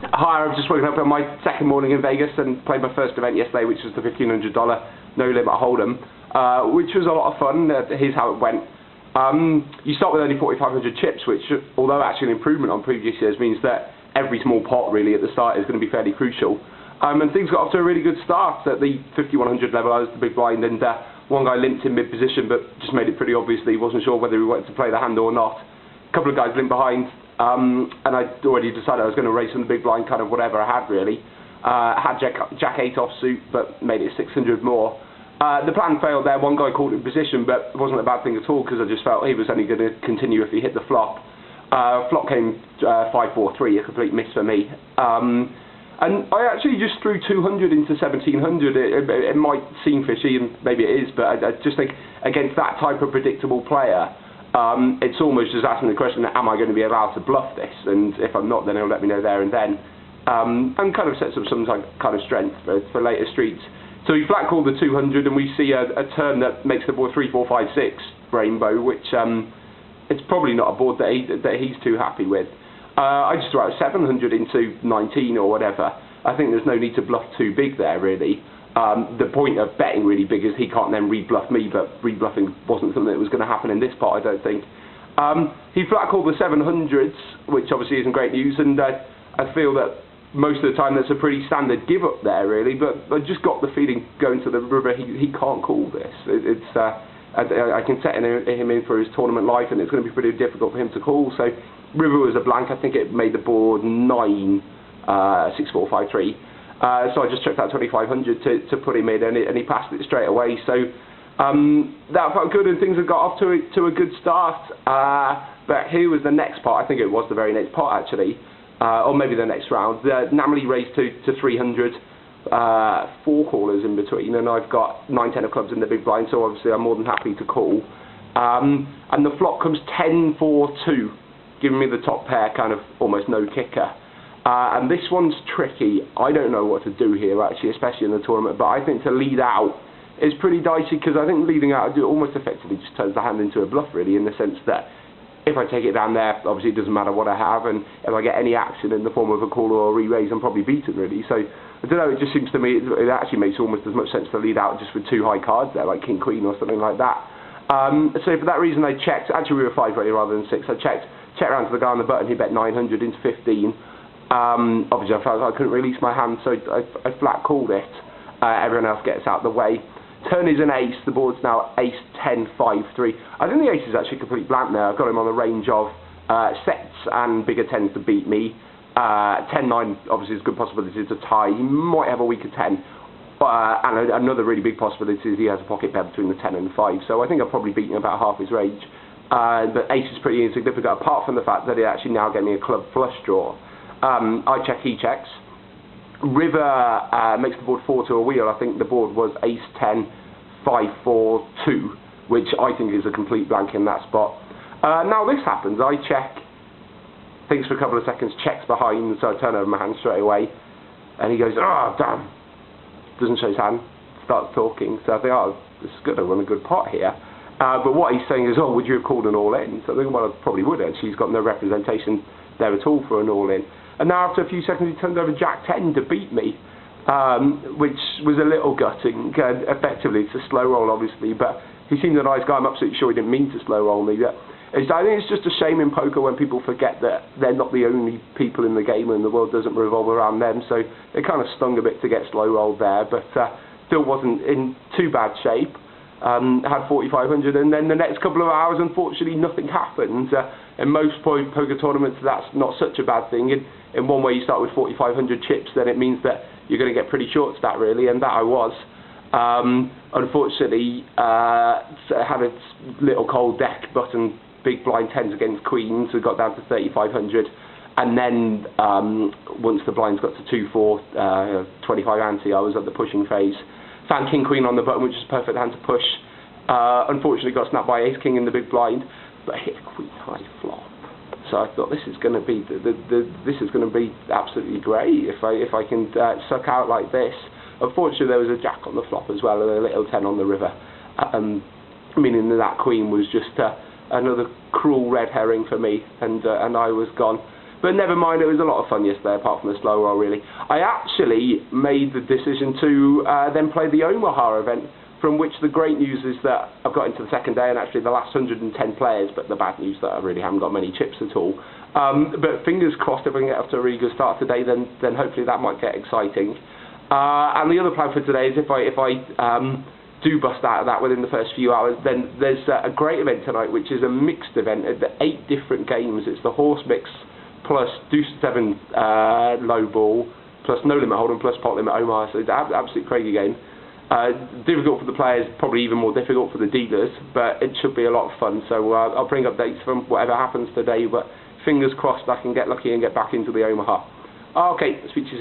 Hi, I've just woken up on my second morning in Vegas and played my first event yesterday, which was the $1,500 No Limit Hold'em, which was a lot of fun. Here's how it went. You start with only 4,500 chips, which, although actually an improvement on previous years, means that every small pot really at the start is going to be fairly crucial. And things got off to a really good start at the 5,100 level. I was the big blind, and one guy limped in mid-position, but just made it pretty obvious that he wasn't sure whether he wanted to play the hand or not. A couple of guys limped behind. And I'd already decided I was going to race on the big blind, kind of whatever I had really. Had Jack 8 offsuit, but made it 600 more. The plan failed there. One guy caught in position, but it wasn't a bad thing at all because I just felt he was only going to continue if he hit the flop. Flop came 5-4-3, a complete miss for me. And I actually just threw 200 into 1,700. It might seem fishy, and maybe it is, but I just think against that type of predictable player, it's almost just asking the question, am I going to be allowed to bluff this? And if I'm not, then he'll let me know there and then. And kind of sets up some kind of strength for later streets. So he flat called the 200, and we see a turn that makes the board 3, 4, 5, 6 rainbow, which it's probably not a board that he's too happy with. I just threw out 700 into 19 or whatever. I think there's no need to bluff too big there, really. The point of betting really big is he can't then rebluff me, but rebluffing wasn't something that was going to happen in this pot, I don't think. He flat called the 700s, which obviously isn't great news, and I feel that most of the time that's a pretty standard give up there, really, but I just got the feeling going to the river he can't call this. I can set him in for his tournament life, and it's going to be pretty difficult for him to call, so river was a blank. I think it made the board 9, 6, 4, 5, 3. So I just chucked out 2,500 to put him in, and he passed it straight away. So that felt good, and things had got off to a good start. But here was the next part. I think it was the very next part, actually, or maybe the next round. Namely raised to 300, 4 callers in between, and I've got 9, 10 of clubs in the big blind, so obviously I'm more than happy to call. And the flop comes 10, 4, 2, giving me the top pair, kind of almost no kicker. And this one's tricky. I don't know what to do here, actually, especially in the tournament, but I think to lead out is pretty dicey, because I think leading out almost effectively just turns the hand into a bluff, really, in the sense that if I take it down there, obviously it doesn't matter what I have, and if I get any action in the form of a call or a re-raise, I'm probably beaten, really. So, I don't know, it just seems to me, it actually makes almost as much sense to lead out just with 2 high cards there, like King Queen or something like that. So for that reason I checked, actually we were 5 ready rather than 6, I checked around to the guy on the button, he bet 900 into 15. Obviously I felt like I couldn't release my hand, so I flat called it. Everyone else gets out of the way. Turn is an ace, the board's now ace, 10, 5, 3. I think the ace is actually complete blank there. I've got him on the range of sets and bigger 10s to beat me. 10, 9 obviously is a good possibility to tie. He might have a weaker 10. And another really big possibility is he has a pocket pair between the 10 and the 5. So I think I've probably beaten about half his range. But ace is pretty insignificant, apart from the fact that it actually now gave me a club flush draw. I check, he checks. River makes the board 4 to a wheel. I think the board was ace, 10, 5, 4, 2, which I think is a complete blank in that spot. Now this happens, I check, thinks for a couple of seconds, checks behind, so I turn over my hand straight away, and he goes, oh damn, doesn't show his hand, starts talking, so I think, oh, this is good, I won a good pot here. But what he's saying is, oh, would you have called an all-in? So I think, well, I probably would have. He's got no representation there at all for an all-in. And now after a few seconds he turns over Jack 10 to beat me, which was a little gutting. Effectively it's a slow roll obviously, but he seemed a nice guy. I'm absolutely sure he didn't mean to slow roll me. I think it's just a shame in poker when people forget that they're not the only people in the game and the world doesn't revolve around them, so it kind of stung a bit to get slow rolled there, but still wasn't in too bad shape. Had 4,500, and then the next couple of hours unfortunately nothing happened. In most poker tournaments that's not such a bad thing. In one way you start with 4,500 chips, then it means that you're going to get pretty short stack really, and that I was. Unfortunately had a little cold deck, button big blind 10s against queens, so got down to 3,500, and then once the blinds got to 2-4, 25 ante, I was at the pushing phase. Found King Queen on the button, which is a perfect hand to push. Unfortunately got snapped by Ace King in the big blind, but hit a Queen high flop. So I thought this is going to be this is going to be absolutely great if I can suck out like this. Unfortunately, there was a Jack on the flop as well and a little 10 on the river, meaning that Queen was just another cruel red herring for me, and I was gone. But never mind, it was a lot of fun yesterday, apart from the slow roll, really. I actually made the decision to then play the Omaha event, from which the great news is that I've got into the second day and actually the last 110 players, but the bad news that I really haven't got many chips at all. But fingers crossed, if I can get off to a really good start today, then hopefully that might get exciting. And the other plan for today is if I do bust out of that within the first few hours, then there's a great event tonight, which is a mixed event of the 8 different games. It's the horse mix plus Deuce 7 low ball plus No Limit Hold'em plus Pot Limit Omaha. So it's an absolute crazy game. Difficult for the players, probably even more difficult for the dealers, but it should be a lot of fun. So I'll bring updates from whatever happens today, but fingers crossed I can get lucky and get back into the Omaha. Okay, speak to you soon.